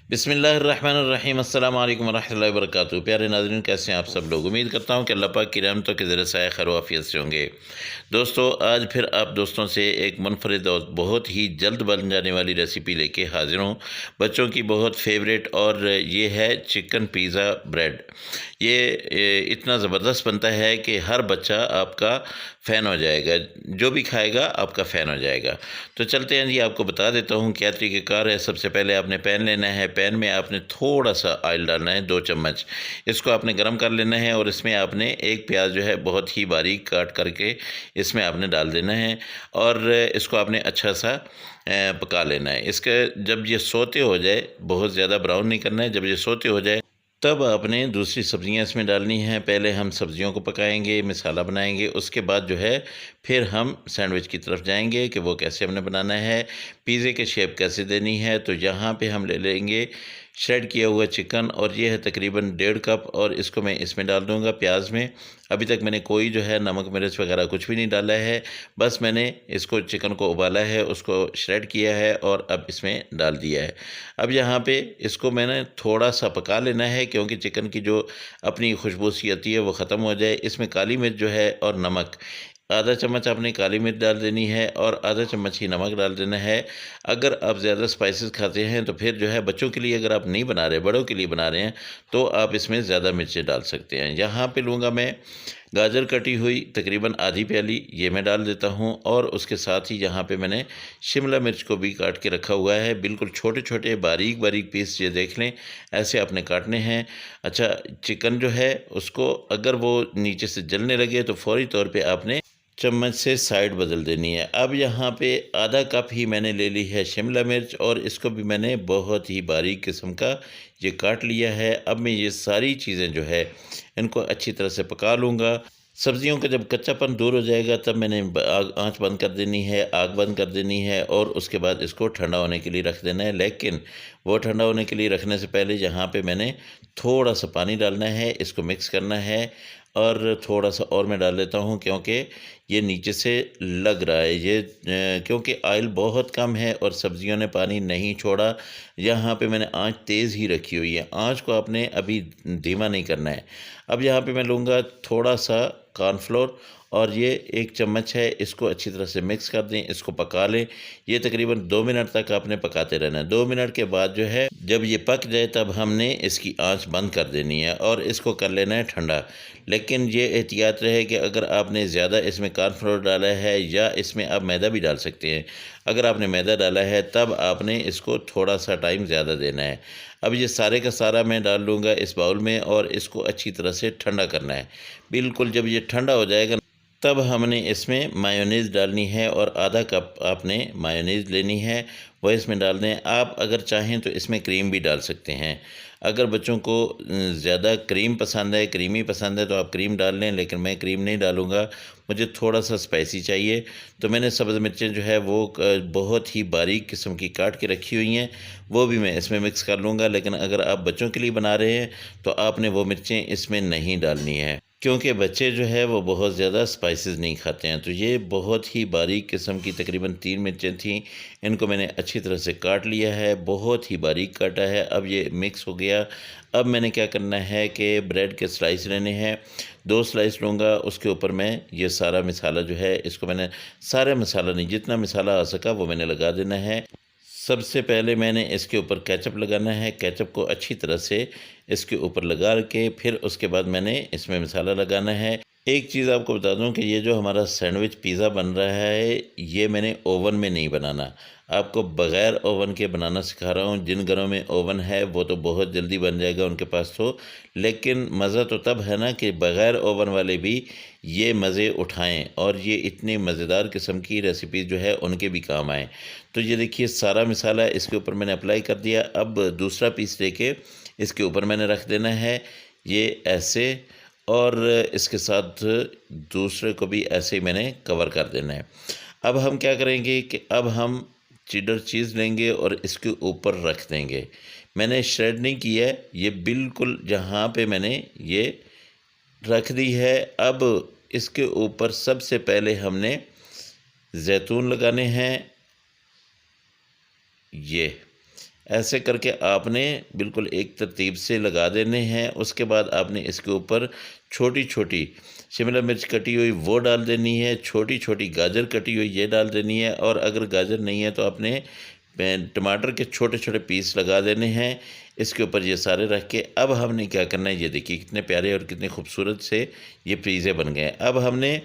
बिस्मिल्लाहिर्रहमानिर्रहीम अस्सलाम वालेकुम रहमतुल्लाहि व बरकातहू। प्यारे नाज़रीन, कैसे हैं आप सब लोग। उम्मीद करता हूँ कि अल्लाह पाक की रहमतों के ज़रिए से खैर वाफ़ियत से होंगे। दोस्तों, आज फिर आप दोस्तों से एक मुनफरिद और बहुत ही जल्द बन जाने वाली रेसिपी लेके हाज़िर हूँ। बच्चों की बहुत फेवरेट, और ये है चिकन पिज़्ज़ा ब्रेड। ये इतना ज़बरदस्त बनता है कि हर बच्चा आपका फ़ैन हो जाएगा, जो भी खाएगा आपका फ़ैन हो जाएगा। तो चलते हैं जी, आपको बता देता हूँ क्या तरीक़ेकार है। सबसे पहले आपने पैन लेना है। पैन में आपने थोड़ा सा ऑयल डालना है, 2 चम्मच। इसको आपने गर्म कर लेना है और इसमें आपने एक प्याज जो है बहुत ही बारीक काट करके इसमें आपने डाल देना है, और इसको आपने अच्छा सा पका लेना है। इसके जब ये सोते हो जाए, बहुत ज़्यादा ब्राउन नहीं करना है, जब ये सोते हो जाए तब आपने दूसरी सब्ज़ियाँ इसमें डालनी हैं। पहले हम सब्ज़ियों को पकाएंगे, मसाला बनाएंगे, उसके बाद जो है फिर हम सैंडविच की तरफ जाएंगे कि वो कैसे हमने बनाना है, पिज़्ज़े के शेप कैसे देनी है। तो यहाँ पे हम ले लेंगे श्रेड किया हुआ चिकन, और ये है तकरीबन 1.5 कप, और इसको मैं इसमें डाल दूँगा प्याज में। अभी तक मैंने कोई जो है नमक मिर्च वगैरह कुछ भी नहीं डाला है, बस मैंने इसको चिकन को उबाला है, उसको श्रेड किया है और अब इसमें डाल दिया है। अब यहाँ पे इसको मैंने थोड़ा सा पका लेना है, क्योंकि चिकन की जो अपनी खुशबू सी आती है वो ख़त्म हो जाए। इसमें काली मिर्च जो है और नमक, आधा चम्मच आपने काली मिर्च डाल देनी है और आधा चम्मच ही नमक डाल देना है। अगर आप ज़्यादा स्पाइसेस खाते हैं तो फिर जो है बच्चों के लिए, अगर आप नहीं बना रहे, बड़ों के लिए बना रहे हैं, तो आप इसमें ज़्यादा मिर्चें डाल सकते हैं। यहाँ पे लूँगा मैं गाजर कटी हुई तकरीबन आधी प्याली, ये मैं डाल देता हूँ, और उसके साथ ही यहाँ पे मैंने शिमला मिर्च को भी काट के रखा हुआ है। बिल्कुल छोटे छोटे बारीक बारीक पीस, ये देख लें, ऐसे आपने काटने हैं। अच्छा, चिकन जो है उसको अगर वो नीचे से जलने लगे तो फौरी तौर पे आपने चम्मच से साइड बदल देनी है। अब यहाँ पे आधा कप ही मैंने ले ली है शिमला मिर्च, और इसको भी मैंने बहुत ही बारीक किस्म का ये काट लिया है। अब मैं ये सारी चीज़ें जो है इनको अच्छी तरह से पका लूँगा। सब्जियों का जब कच्चापन दूर हो जाएगा तब मैंने आग आँच बंद कर देनी है, आग बंद कर देनी है, और उसके बाद इसको ठंडा होने के लिए रख देना है। लेकिन वो ठंडा होने के लिए रखने से पहले यहाँ पे मैंने थोड़ा सा पानी डालना है, इसको मिक्स करना है, और थोड़ा सा और मैं डाल देता हूँ, क्योंकि ये नीचे से लग रहा है ये, क्योंकि ऑयल बहुत कम है और सब्जियों ने पानी नहीं छोड़ा। यहाँ पे मैंने आंच तेज़ ही रखी हुई है, आंच को आपने अभी धीमा नहीं करना है। अब यहाँ पे मैं लूँगा थोड़ा सा कॉर्नफ्लोर, और ये 1 चम्मच है, इसको अच्छी तरह से मिक्स कर दें, इसको पका लें। ये तकरीबन 2 मिनट तक आपने पकाते रहना है। 2 मिनट के बाद जो है, जब ये पक जाए तब हमने इसकी आंच बंद कर देनी है और इसको कर लेना है ठंडा। लेकिन ये एहतियात रहे कि अगर आपने ज़्यादा इसमें कॉर्नफ्लोर डाला है, या इसमें आप मैदा भी डाल सकते हैं, अगर आपने मैदा डाला है तब आपने इसको थोड़ा सा टाइम ज़्यादा देना है। अब ये सारे का सारा मैं डाल लूँगा इस बाउल में, और इसको अच्छी तरह से ठंडा करना है। बिल्कुल जब ये ठंडा हो जाएगा तब हमने इसमें मायोनीज़ डालनी है, और आधा कप आपने मायोनीज़ लेनी है, वह इसमें डाल दें। आप अगर चाहें तो इसमें क्रीम भी डाल सकते हैं। अगर बच्चों को ज़्यादा क्रीम पसंद है, क्रीमी पसंद है, तो आप क्रीम डाल लें, लेकिन मैं क्रीम नहीं डालूँगा, मुझे थोड़ा सा स्पाइसी चाहिए। तो मैंने सब्ज़ मिर्चें जो है वो बहुत ही बारीक किस्म की काट के रखी हुई हैं, वो भी मैं इसमें मिक्स कर लूँगा। लेकिन अगर आप बच्चों के लिए बना रहे हैं तो आपने वो मिर्चें इसमें नहीं डालनी है, क्योंकि बच्चे जो है वो बहुत ज़्यादा स्पाइसेस नहीं खाते हैं। तो ये बहुत ही बारीक किस्म की तकरीबन 3 मिर्चें थीं, इनको मैंने अच्छी तरह से काट लिया है, बहुत ही बारीक काटा है। अब ये मिक्स हो गया। अब मैंने क्या करना है कि ब्रेड के स्लाइस लेने हैं, 2 स्लाइस लूँगा, उसके ऊपर मैं ये सारा मसाला जो है, इसको मैंने सारा मसाला नहीं, जितना मसाला आ सका वो मैंने लगा देना है। सबसे पहले मैंने इसके ऊपर केचप लगाना है, केचप को अच्छी तरह से इसके ऊपर लगा के फिर उसके बाद मैंने इसमें मसाला लगाना है। एक चीज़ आपको बता दूं कि ये जो हमारा सैंडविच पिज़्ज़ा बन रहा है, ये मैंने ओवन में नहीं बनाना, आपको बग़ैर ओवन के बनाना सिखा रहा हूँ। जिन घरों में ओवन है वो तो बहुत जल्दी बन जाएगा उनके पास तो, लेकिन मज़ा तो तब है ना कि बग़ैर ओवन वाले भी ये मज़े उठाएं, और ये इतनी मज़ेदार किस्म की रेसिपी जो है उनके भी काम आए। तो ये देखिए सारा मसाला इसके ऊपर मैंने अप्लाई कर दिया। अब दूसरा पीस लेके इसके ऊपर मैंने रख देना है, ये ऐसे, और इसके साथ दूसरे को भी ऐसे ही मैंने कवर कर देना है। अब हम क्या करेंगे कि अब हम चीडर चीज़ लेंगे और इसके ऊपर रख देंगे। मैंने श्रेड नहीं किया है, ये बिल्कुल जहाँ पे मैंने ये रख दी है। अब इसके ऊपर सबसे पहले हमने जैतून लगाने हैं, ये ऐसे करके आपने बिल्कुल एक तरतीब से लगा देने हैं। उसके बाद आपने इसके ऊपर छोटी छोटी शिमला मिर्च कटी हुई वो डाल देनी है, छोटी छोटी गाजर कटी हुई ये डाल देनी है, और अगर गाजर नहीं है तो आपने टमाटर के छोटे छोटे पीस लगा देने हैं इसके ऊपर ये सारे रख के। अब हमने क्या करना है, ये देखिए कितने प्यारे और कितने खूबसूरत से ये पिज़्ज़े बन गए हैं। अब हमने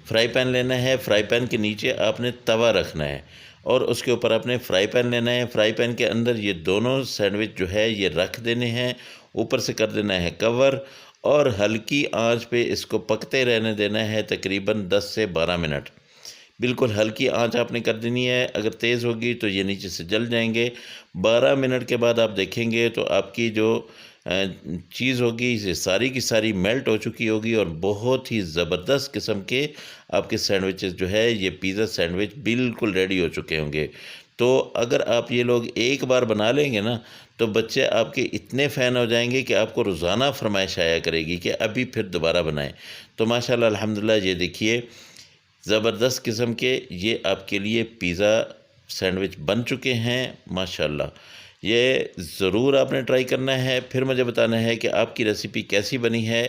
फ्राई पैन लेना है, फ्राई पैन के नीचे आपने तवा रखना है और उसके ऊपर आपने फ्राई पैन लेना है। फ्राई पैन के अंदर ये दोनों सैंडविच जो है ये रख देने हैं, ऊपर से कर देना है कवर और हल्की आंच पे इसको पकते रहने देना है तकरीबन 10 से 12 मिनट। बिल्कुल हल्की आंच आपने कर देनी है, अगर तेज़ होगी तो ये नीचे से जल जाएंगे। 12 मिनट के बाद आप देखेंगे तो आपकी जो चीज़ होगी ये सारी की सारी मेल्ट हो चुकी होगी और बहुत ही ज़बरदस्त किस्म के आपके सैंडविचेस जो है ये पिज़्ज़ा सैंडविच बिल्कुल रेडी हो चुके होंगे। तो अगर आप ये लोग एक बार बना लेंगे ना तो बच्चे आपके इतने फ़ैन हो जाएंगे कि आपको रोज़ाना फरमाइश आया करेगी कि अभी फिर दोबारा बनाएं। तो माशाल्लाह अल्हम्दुलिल्लाह ये देखिए ज़बरदस्त किस्म के ये आपके लिए पिज़्ज़ा सैंडविच बन चुके हैं माशाल्लाह। ये ज़रूर आपने ट्राई करना है, फिर मुझे बताना है कि आपकी रेसिपी कैसी बनी है।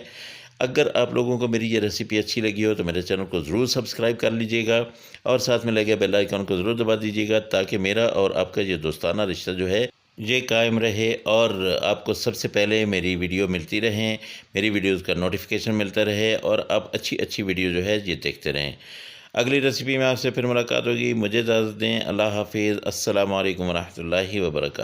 अगर आप लोगों को मेरी ये रेसिपी अच्छी लगी हो तो मेरे चैनल को ज़रूर सब्सक्राइब कर लीजिएगा और साथ में लगे बेल आइकन को ज़रूर दबा दीजिएगा ताकि मेरा और आपका ये दोस्ताना रिश्ता जो है ये कायम रहे और आपको सबसे पहले मेरी वीडियो मिलती रहें, मेरी वीडियोज़ का नोटिफिकेशन मिलता रहे और आप अच्छी अच्छी वीडियो जो है ये देखते रहें। अगली रेसिपी में आपसे फिर मुलाकात होगी। मुझे इजाज़त दें। अल्लाह हाफ़िज़। अस्सलामु अलैकुम व रहमतुल्लाहि व बरकातहू।